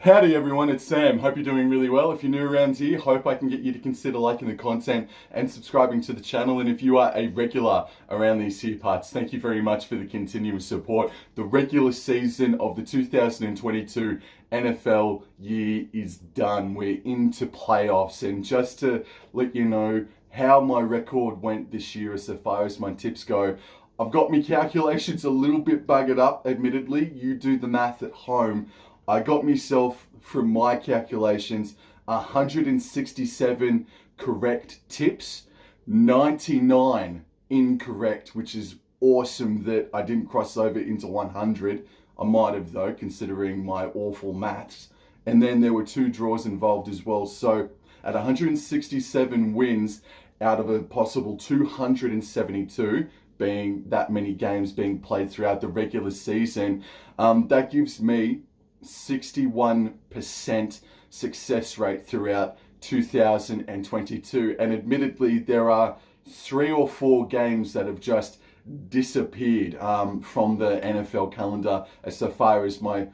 Howdy everyone, it's Sam. Hope you're doing really well. If you're new around here, hope I can get you to consider liking the content and subscribing to the channel. And if you are a regular around these here parts, thank you very much for the continuous support. The regular season of the 2022 NFL year is done. We're into playoffs, and just to let you know how my record went this year as far as my tips go, I've got my calculations a little bit buggered up, admittedly. You do the math at home. I got myself, from my calculations, 167 correct tips, 99 incorrect, which is awesome that I didn't cross over into 100. I might have though, considering my awful maths. And then there were 2 draws involved as well. So at 167 wins out of a possible 272, being that many games being played throughout the regular season, that gives me 61% success rate throughout 2022. And admittedly, there are 3 or 4 games that have just disappeared from the NFL calendar as far as my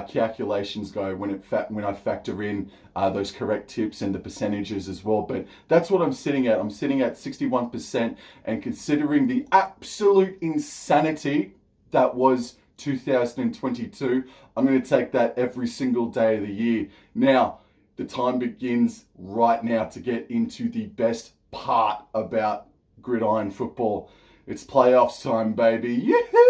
calculations go when I factor in those correct tips and the percentages as well. But that's what I'm sitting at. I'm sitting at 61%, and considering the absolute insanity that was 2022, I'm going to take that every single day of the year. Now, the time begins right now to get into the best part about gridiron football. It's playoffs time, baby. Yahoo!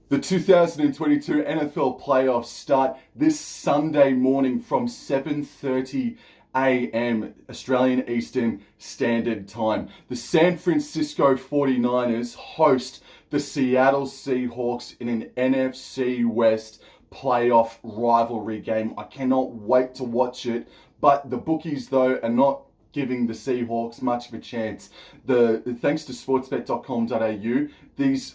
The 2022 NFL playoffs start this Sunday morning from 7:30 a.m. Australian Eastern Standard Time. The San Francisco 49ers host the Seattle Seahawks in an NFC West playoff rivalry game. I cannot wait to watch it, but the bookies, though, are not giving the Seahawks much of a chance. Thanks to sportsbet.com.au, these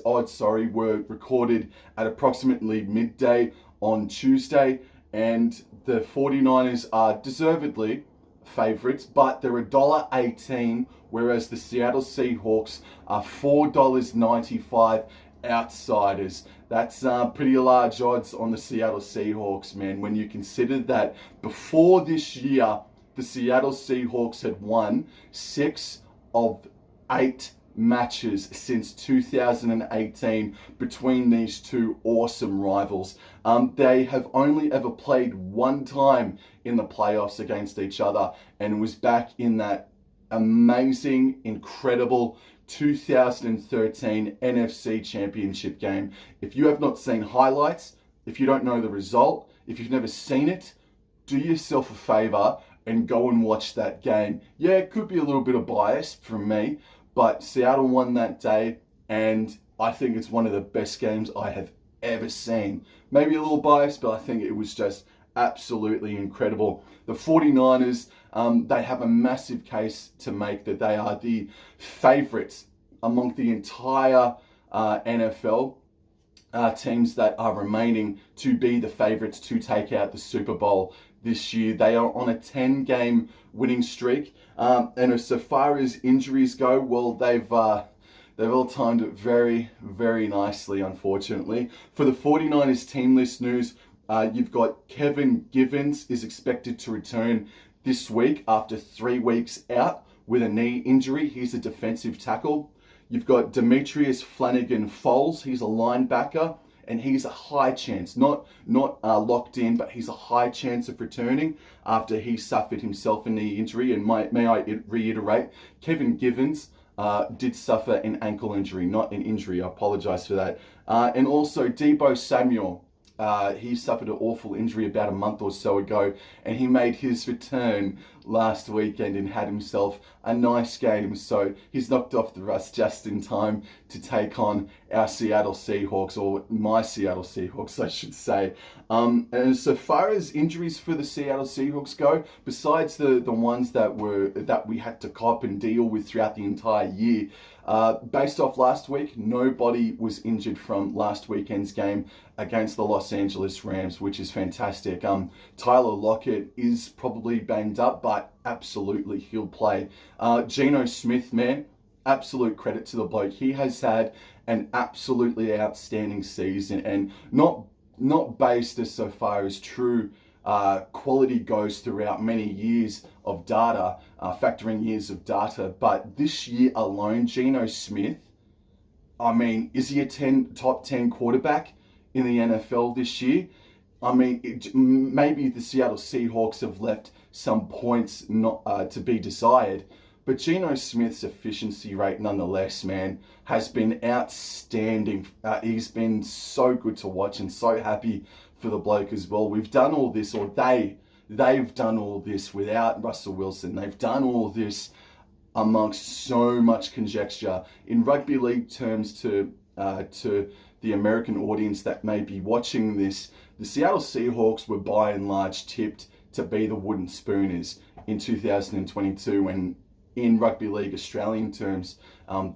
odds were recorded at approximately midday on Tuesday, and the 49ers are deservedly favorites, but they're $1.18, whereas the Seattle Seahawks are $4.95 outsiders. That's pretty large odds on the Seattle Seahawks, man, when you consider that before this year, the Seattle Seahawks had won 6 of 8 matches since 2018 between these 2 awesome rivals. They have only ever played 1 time in the playoffs against each other, and it was back in that amazing, incredible 2013 NFC Championship game. If you have not seen highlights, if you don't know the result, if you've never seen it, do yourself a favor and go and watch that game. Yeah, it could be a little bit of bias from me, but Seattle won that day, and I think it's one of the best games I have ever seen. Maybe a little biased, but I think it was just absolutely incredible. The 49ers, they have a massive case to make that they are the favorites among the entire NFL teams that are remaining to be the favorites to take out the Super Bowl this year. They are on a 10-game winning streak, and as far as injuries go, well, they've all timed it very, very nicely, unfortunately. For the 49ers team list news, you've got Kevin Givens is expected to return this week after 3 weeks out with a knee injury. He's a defensive tackle. You've got Demetrius Flanagan-Foles. He's a linebacker, and he's a high chance, not locked in, but he's a high chance of returning after he suffered himself a knee injury. And may I reiterate, Kevin Givens did suffer an ankle injury, not an injury. I apologize for that. And also Deebo Samuel. He suffered an awful injury about a month or so ago, and he made his return last weekend and had himself a nice game. So he's knocked off the rust just in time to take on our Seattle Seahawks, or my Seattle Seahawks, I should say. And so far as injuries for the Seattle Seahawks go, besides the ones that we had to cop and deal with throughout the entire year, based off last week, nobody was injured from last weekend's game against the Los Angeles Rams, which is fantastic. Tyler Lockett is probably banged up, but absolutely he'll play. Geno Smith, man, absolute credit to the bloke. He has had an absolutely outstanding season, and not based as so far as true quality goes throughout many years of data, factoring years of data. But this year alone, Geno Smith, I mean, is he a top 10 quarterback in the NFL this year? I mean, maybe the Seattle Seahawks have left some points not to be desired, but Geno Smith's efficiency rate nonetheless, man, has been outstanding. He's been so good to watch, and so happy for the bloke as well. We've done all this, or they've done all this without Russell Wilson. They've done all this amongst so much conjecture. In rugby league terms, to the American audience that may be watching this, the Seattle Seahawks were by and large tipped to be the wooden spooners in 2022, when in rugby league Australian terms,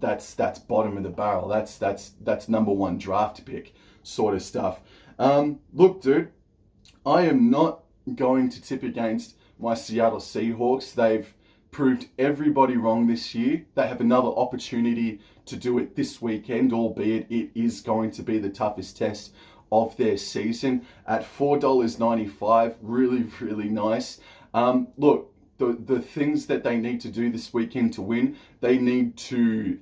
that's bottom of the barrel. That's number one draft pick sort of stuff. Look, dude, I am not going to tip against my Seattle Seahawks. They've proved everybody wrong this year. They have another opportunity to do it this weekend, albeit it is going to be the toughest test of their season at $4.95. Really, really nice. Look, the things that they need to do this weekend to win, they need to,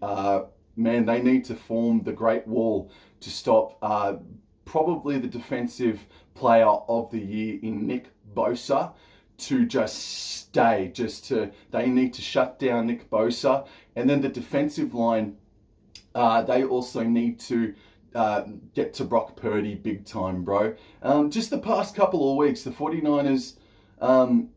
they need to form the Great Wall to stop probably the defensive player of the year in Nick Bosa to just stay. They need to shut down Nick Bosa. And then the defensive line, they also need to get to Brock Purdy big time, bro. Just the past couple of weeks, the 49ers,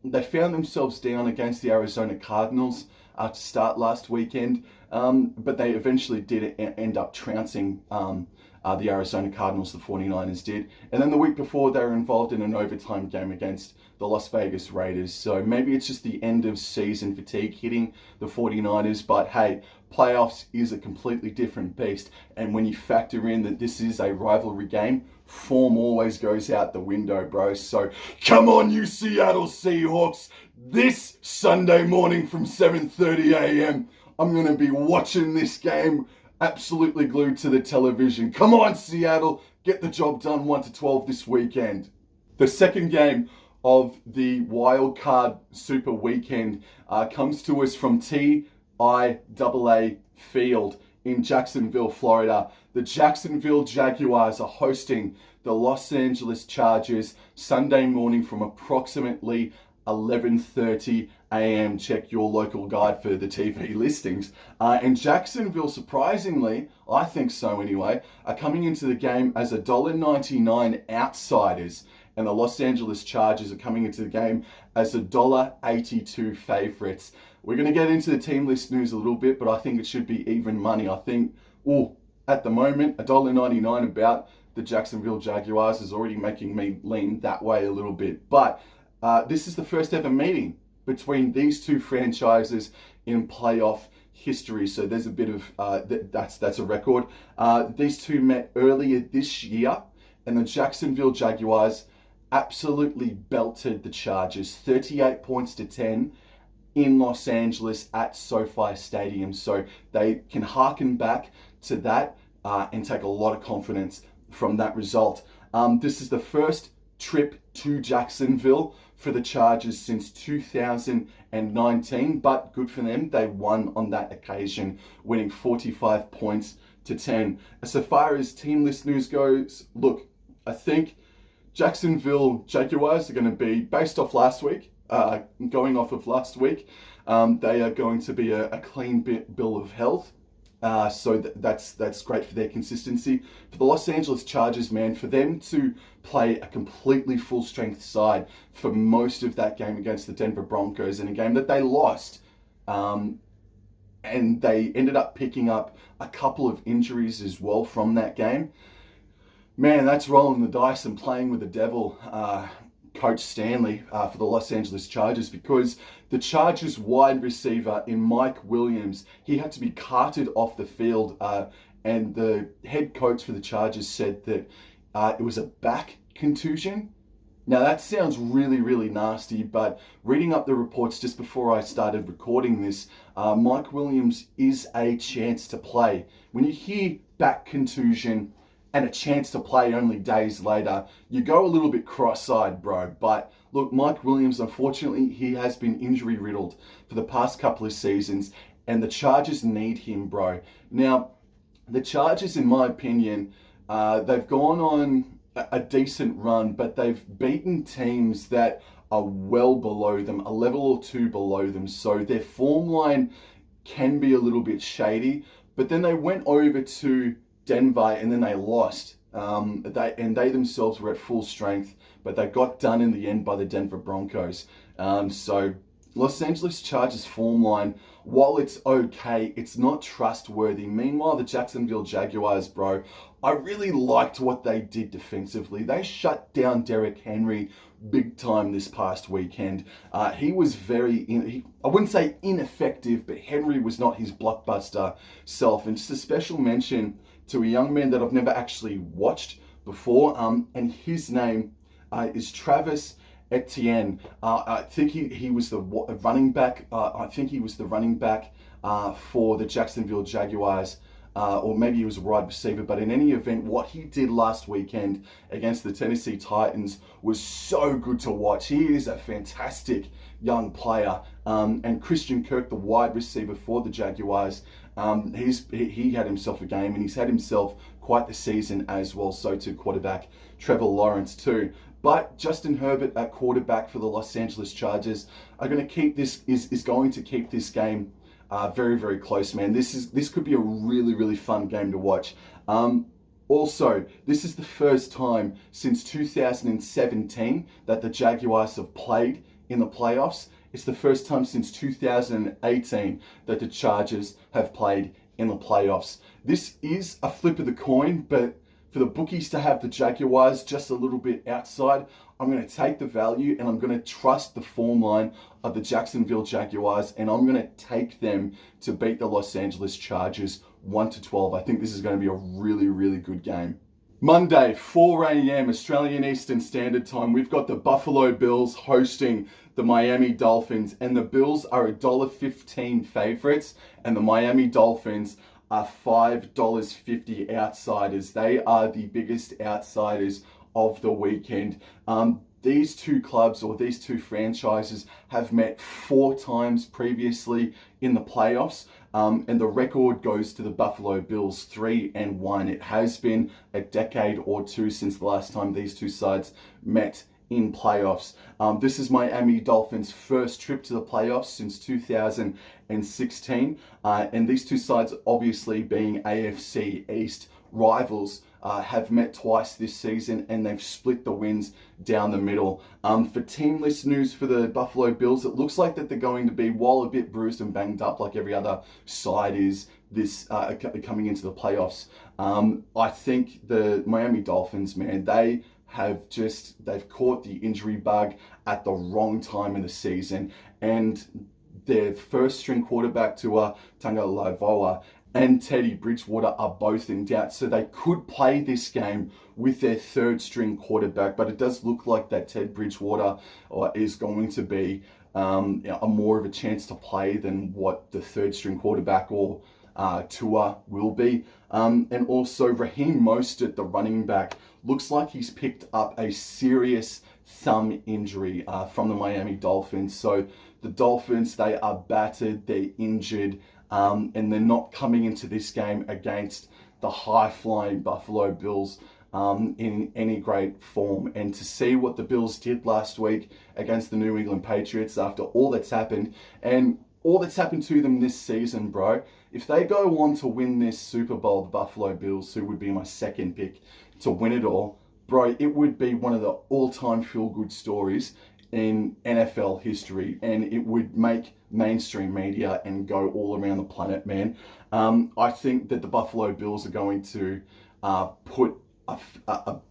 they found themselves down against the Arizona Cardinals to start last weekend, but they eventually did end up trouncing the Arizona Cardinals, the 49ers did. And then the week before, they were involved in an overtime game against the Las Vegas Raiders. So maybe it's just the end of season fatigue hitting the 49ers, but hey, playoffs is a completely different beast. And when you factor in that this is a rivalry game, form always goes out the window, bro. So come on, you Seattle Seahawks. This Sunday morning from 7:30 a.m., I'm going to be watching this game absolutely glued to the television. Come on, Seattle, get the job done 1-12 this weekend. The second game of the WildCard Super Weekend comes to us from TIAA Field in Jacksonville, Florida. The Jacksonville Jaguars are hosting the Los Angeles Chargers Sunday morning from approximately 11:30 a.m. Check your local guide for the TV listings. And Jacksonville, surprisingly, I think so anyway, are coming into the game as $1.99 outsiders. And the Los Angeles Chargers are coming into the game as $1.82 favorites. We're going to get into the team list news a little bit, but I think it should be even money. I think, at the moment, $1.99 about the Jacksonville Jaguars is already making me lean that way a little bit. But this is the first ever meeting between these two franchises in playoff history. So there's a bit of, that's a record. These two met earlier this year, and the Jacksonville Jaguars absolutely belted the Chargers 38 points to 10 in Los Angeles at SoFi Stadium. So they can harken back to that and take a lot of confidence from that result. This is the first trip to Jacksonville for the Chargers since 2019, but good for them. They won on that occasion, winning 45 points to 10. So far as team list news goes, look, I think Jacksonville Jaguars are going to be, based off last week, going off of last week, they are going to be a clean bill of health. So that's great for their consistency. For the Los Angeles Chargers, man, for them to play a completely full-strength side for most of that game against the Denver Broncos in a game that they lost, and they ended up picking up a couple of injuries as well from that game. Man, that's rolling the dice and playing with the devil, Coach Stanley, for the Los Angeles Chargers, because the Chargers wide receiver in Mike Williams, he had to be carted off the field, and the head coach for the Chargers said that it was a back contusion. Now that sounds really, really nasty, but reading up the reports just before I started recording this, Mike Williams is a chance to play. When you hear back contusion and a chance to play only days later, you go a little bit cross-eyed, bro. But look, Mike Williams, unfortunately, he has been injury riddled for the past couple of seasons, and the Chargers need him, bro. Now, the Chargers, in my opinion, they've gone on a decent run, but they've beaten teams that are well below them, a level or two below them. So their form line can be a little bit shady, but then they went over to Denver and then they lost. They themselves were at full strength, but they got done in the end by the Denver Broncos. So Los Angeles Chargers form line, while it's okay, it's not trustworthy. Meanwhile, the Jacksonville Jaguars, bro, I really liked what they did defensively. They shut down Derrick Henry big time this past weekend. He was I wouldn't say ineffective, but Henry was not his blockbuster self. And just a special mention to a young man that I've never actually watched before, and his name is Travis Etienne. I think he was the running back. I think he was the running back for the Jacksonville Jaguars, or maybe he was a wide receiver. But in any event, what he did last weekend against the Tennessee Titans was so good to watch. He is a fantastic young player. And Christian Kirk, the wide receiver for the Jaguars, he had himself a game, and he's had himself quite the season as well. So too quarterback Trevor Lawrence too. But Justin Herbert at quarterback for the Los Angeles Chargers are going to keep this is going to keep this game very, very close, man. This could be a really, really fun game to watch. Also, this is the first time since 2017 that the Jaguars have played in the playoffs. It's the first time since 2018 that the Chargers have played in the playoffs. This is a flip of the coin, but for the bookies to have the Jaguars just a little bit outside, I'm going to take the value and I'm going to trust the form line of the Jacksonville Jaguars, and I'm going to take them to beat the Los Angeles Chargers 1-12. I think this is going to be a really, really good game. Monday, 4 a.m. Australian Eastern Standard Time, we've got the Buffalo Bills hosting the Miami Dolphins, and the Bills are $1.15 favorites, and the Miami Dolphins are $5.50 outsiders. They are the biggest outsiders of the weekend. These two clubs, or these two franchises, have met 4 times previously in the playoffs, and the record goes to the Buffalo Bills, 3-1. It has been a decade or two since the last time these two sides met in playoffs. This is Miami Dolphins' first trip to the playoffs since 2016, and these two sides, obviously being AFC East rivals, have met twice this season, and they've split the wins down the middle. For team list news for the Buffalo Bills, it looks like that they're going to be, while a bit bruised and banged up like every other side is this coming into the playoffs. I think the Miami Dolphins, man, they've caught the injury bug at the wrong time in the season, and their first string quarterback Tua Tagovailoa and Teddy Bridgewater are both in doubt, so they could play this game with their third string quarterback, but it does look like that Ted Bridgewater is going to be a more of a chance to play than what the third string quarterback or Tua will be. And also Raheem Mostert, the running back, looks like he's picked up a serious thumb injury from the Miami Dolphins. So the Dolphins, they are battered, they're injured, and they're not coming into this game against the high-flying Buffalo Bills in any great form. And to see what the Bills did last week against the New England Patriots after all that's happened, and all that's happened to them this season, bro, if they go on to win this Super Bowl, the Buffalo Bills, who would be my second pick to win it all, bro, it would be one of the all-time feel-good stories in NFL history, and it would make mainstream media and go all around the planet, man. I think that the Buffalo Bills are going to put a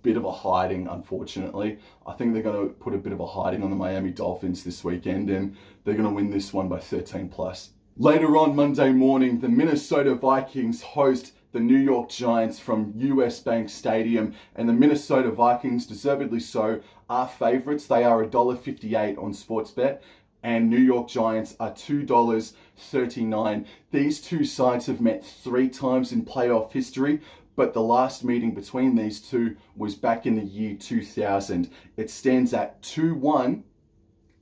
bit of a hiding, unfortunately. I think they're going to put a bit of a hiding on the Miami Dolphins this weekend, and they're going to win this one by 13 plus. Later on Monday morning, the Minnesota Vikings host the New York Giants from US Bank Stadium, and the Minnesota Vikings, deservedly so, are favourites. They are $1.58 on Sportsbet, and New York Giants are $2.39. These two sides have met 3 times in playoff history, but the last meeting between these two was back in the year 2000. It stands at 2-1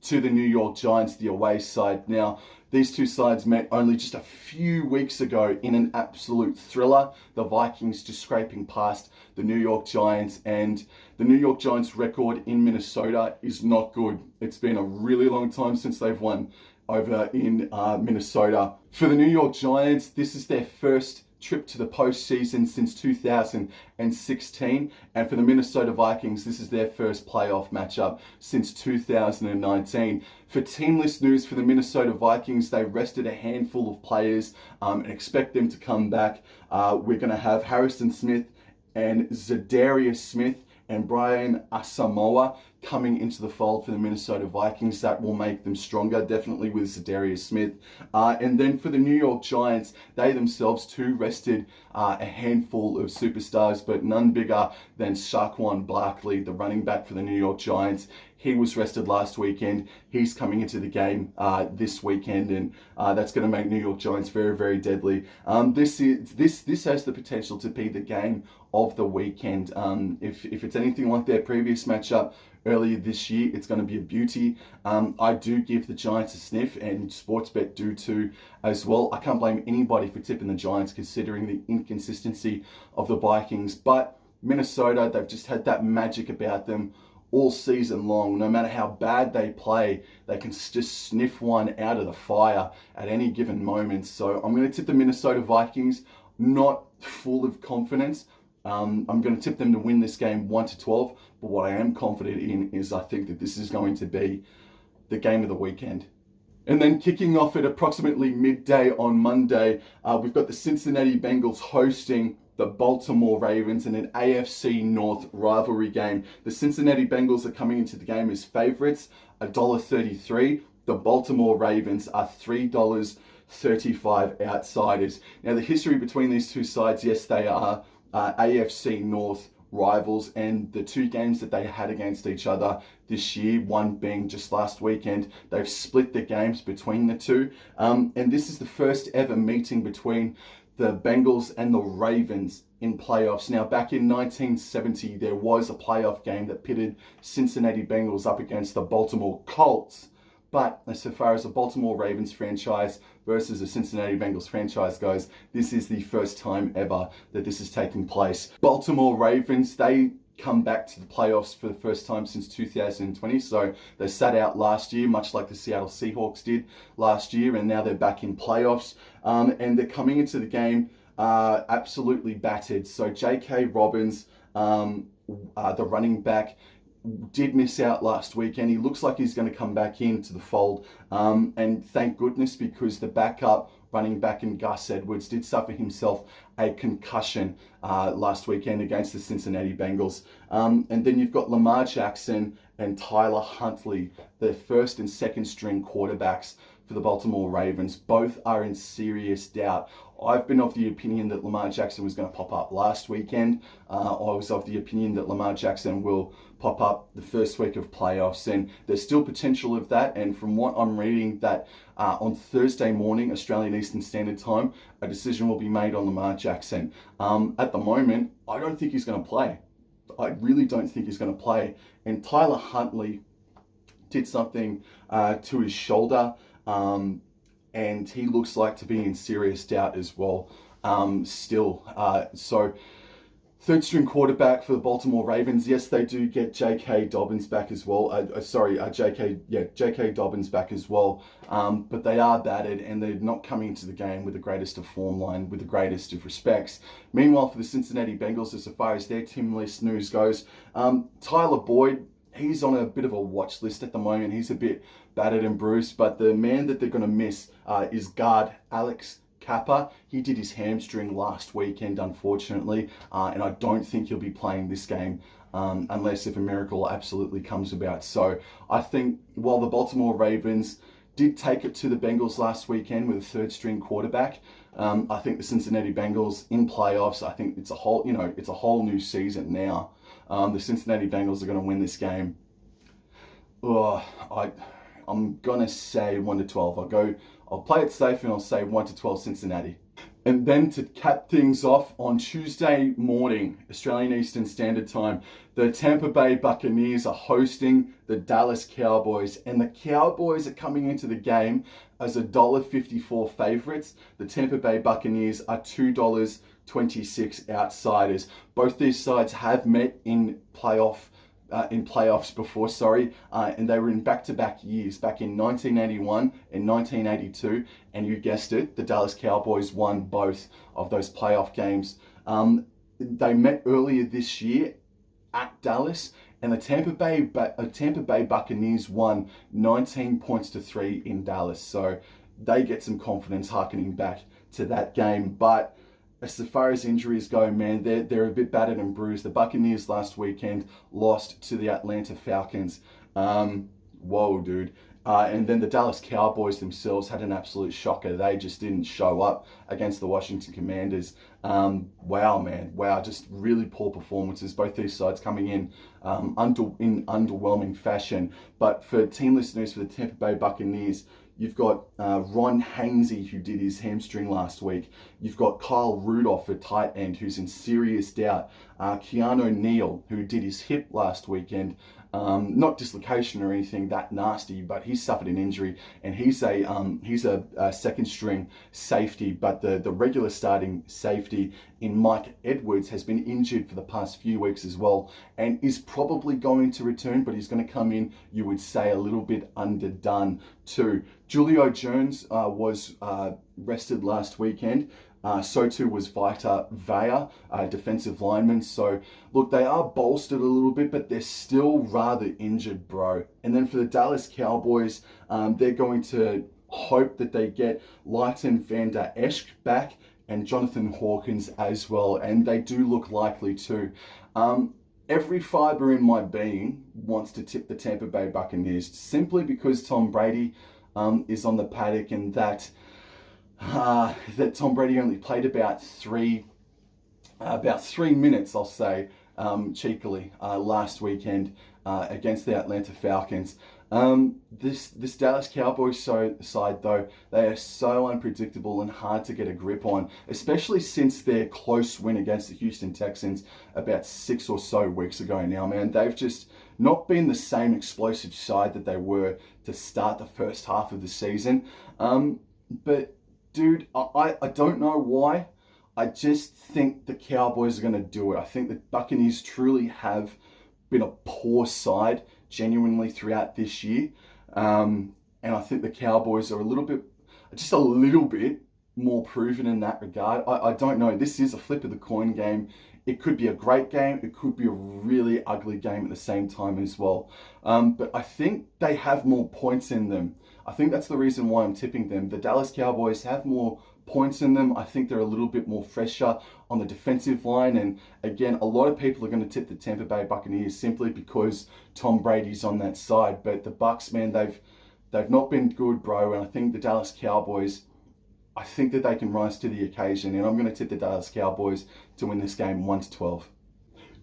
to the New York Giants, the away side. Now, these two sides met only just a few weeks ago in an absolute thriller. The Vikings just scraping past the New York Giants, and the New York Giants record in Minnesota is not good. It's been a really long time since they've won over in Minnesota. For the New York Giants, this is their first trip to the postseason since 2016, and for the Minnesota Vikings, this is their first playoff matchup since 2019. For team list news for the Minnesota Vikings, they rested a handful of players and expect them to come back. We're going to have Harrison Smith and Zadarius Smith and Brian Asamoah coming into the fold for the Minnesota Vikings. That will make them stronger, definitely with Zadarius Smith. And then for the New York Giants, they themselves too rested a handful of superstars, but none bigger than Saquon Barkley, the running back for the New York Giants. He was rested last weekend. He's coming into the game this weekend, and that's going to make New York Giants very, very deadly. This has the potential to be the game of the weekend. If it's anything like their previous matchup earlier this year, it's going to be a beauty. I do give the Giants a sniff, and Sportsbet do too as well. I can't blame anybody for tipping the Giants considering the inconsistency of the Vikings, but Minnesota, they've just had that magic about them all season long. No matter how bad they play, they can just sniff one out of the fire at any given moment. So I'm going to tip the Minnesota Vikings, not full of confidence. I'm going to tip them to win this game 1-12, but what I am confident in is I think that this is going to be the game of the weekend. And then kicking off at approximately midday on Monday, we've got the Cincinnati Bengals hosting the Baltimore Ravens in an AFC North rivalry game. The Cincinnati Bengals are coming into the game as favorites, $1.33. The Baltimore Ravens are $3.35 outsiders. Now, the history between these two sides, yes, they are AFC North rivals, and the 2 games that they had against each other this year, one being just last weekend, they've split the games between the two. And this is the first ever meeting between the Bengals and the Ravens in playoffs. Now, back in 1970, there was a playoff game that pitted Cincinnati Bengals up against the Baltimore Colts. But as far as the Baltimore Ravens franchise versus the Cincinnati Bengals franchise goes, this is the first time ever that this is taking place. Baltimore Ravens, they come back to the playoffs for the first time since 2020. So they sat out last year, much like the Seattle Seahawks did last year, and now they're back in playoffs. And they're coming into the game absolutely battered. So J.K. Robbins, the running back, did miss out last weekend. He looks like he's going to come back into the fold. And thank goodness, because the backup running back in Gus Edwards did suffer himself a concussion last weekend against the Cincinnati Bengals. And then you've got Lamar Jackson and Tyler Huntley, the first and second string quarterbacks for the Baltimore Ravens. Both are in serious doubt. I've been of the opinion that Lamar Jackson was going to pop up last weekend. I was of the opinion that Lamar Jackson will pop up the first week of playoffs, and there's still potential of that. And from what I'm reading, that on Thursday morning, Australian Eastern Standard Time, a decision will be made on Lamar Jackson. At the moment, I don't think he's going to play. I really don't think he's going to play. And Tyler Huntley did something to his shoulder, and he looks like to be in serious doubt as well still. So third string quarterback for the Baltimore Ravens. Yes, they do get J.K. Dobbins back as well. J.K. Dobbins back as well. But they are battered, and they're not coming into the game with the greatest of form line, with the greatest of respects. Meanwhile, for the Cincinnati Bengals, as far as their team list news goes, Tyler Boyd, he's on a bit of a watch list at the moment. He's a bit battered and bruised, but the man that they're going to miss is guard Alex Kappa. He did his hamstring last weekend, unfortunately, and I don't think he'll be playing this game unless if a miracle absolutely comes about. So I think while the Baltimore Ravens did take it to the Bengals last weekend with a third-string quarterback, I think the Cincinnati Bengals in playoffs, I think it's a whole new season now. The Cincinnati Bengals are going to win this game. I'm gonna say 1-12. I'll play it safe and I'll say 1-12 Cincinnati. And then to cap things off, on Tuesday morning, Australian Eastern Standard Time, the Tampa Bay Buccaneers are hosting the Dallas Cowboys, and the Cowboys are coming into the game as $1.54 favorites. The Tampa Bay Buccaneers are $2.26 outsiders. Both these sides have met in playoffs before, and they were in back-to-back years, back in 1981 and 1982, and you guessed it, the Dallas Cowboys won both of those playoff games. They met earlier this year at Dallas, and the Tampa Bay Buccaneers won 19-3 in Dallas, so they get some confidence harkening back to that game. But as far as injuries go, man, they're a bit battered and bruised. The Buccaneers last weekend lost to the Atlanta Falcons. Whoa, dude. And then the Dallas Cowboys themselves had an absolute shocker. They just didn't show up against the Washington Commanders. Wow, man. Wow, just really poor performances. Both these sides coming in underwhelming fashion. But for team listeners for the Tampa Bay Buccaneers, you've got Ron Hainsey, who did his hamstring last week. You've got Kyle Rudolph, a tight end, who's in serious doubt. Keanu Neal, who did his hip last weekend. Not dislocation or anything that nasty, but he's suffered an injury, and he's a second string safety. But the regular starting safety in Mike Edwards has been injured for the past few weeks as well, and is probably going to return, but he's going to come in, you would say, a little bit underdone too. Julio Jones was rested last weekend. So too was Vita Vea, defensive lineman. So look, they are bolstered a little bit, but they're still rather injured, bro. And then for the Dallas Cowboys, they're going to hope that they get Leighton Vander Esch back and Jonathan Hawkins as well, and they do look likely to. Every fiber in my being wants to tip the Tampa Bay Buccaneers, simply because Tom Brady is on the paddock, and that Tom Brady only played about three minutes, I'll say, cheekily, last weekend against the Atlanta Falcons. This Dallas Cowboys side, though, they are so unpredictable and hard to get a grip on, especially since their close win against the Houston Texans about 6 or so weeks ago now, man. They've just not been the same explosive side that they were to start the first half of the season. But dude, I don't know why. I just think the Cowboys are going to do it. I think the Buccaneers truly have been a poor side genuinely throughout this year. And I think the Cowboys are just a little bit more proven in that regard. I don't know. This is a flip of the coin game. It could be a great game. It could be a really ugly game at the same time as well. But I think they have more points in them. I think that's the reason why I'm tipping them. The Dallas Cowboys have more points in them. I think they're a little bit more fresher on the defensive line. And again, a lot of people are going to tip the Tampa Bay Buccaneers simply because Tom Brady's on that side. But the Bucs, man, they've not been good, bro. And I think the Dallas Cowboys, I think that they can rise to the occasion. And I'm going to tip the Dallas Cowboys to win this game 1-12.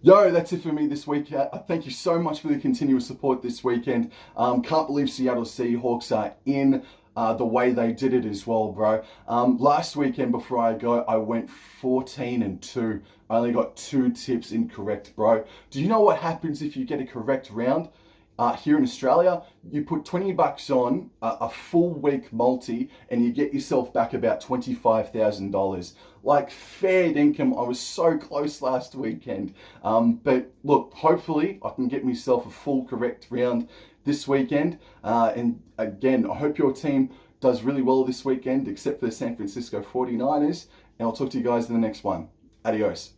Yo, that's it for me this week. Thank you so much for the continuous support this weekend. Can't believe Seattle Seahawks are in the way they did it as well, bro. Last weekend before I go, I went 14-2. I only got 2 tips incorrect, bro. Do you know what happens if you get a correct round? Here in Australia, you put $20 on a full week multi and you get yourself back about $25,000. Like, fair income. I was so close last weekend. But look, hopefully I can get myself a full correct round this weekend. And again, I hope your team does really well this weekend, except for the San Francisco 49ers. And I'll talk to you guys in the next one. Adios.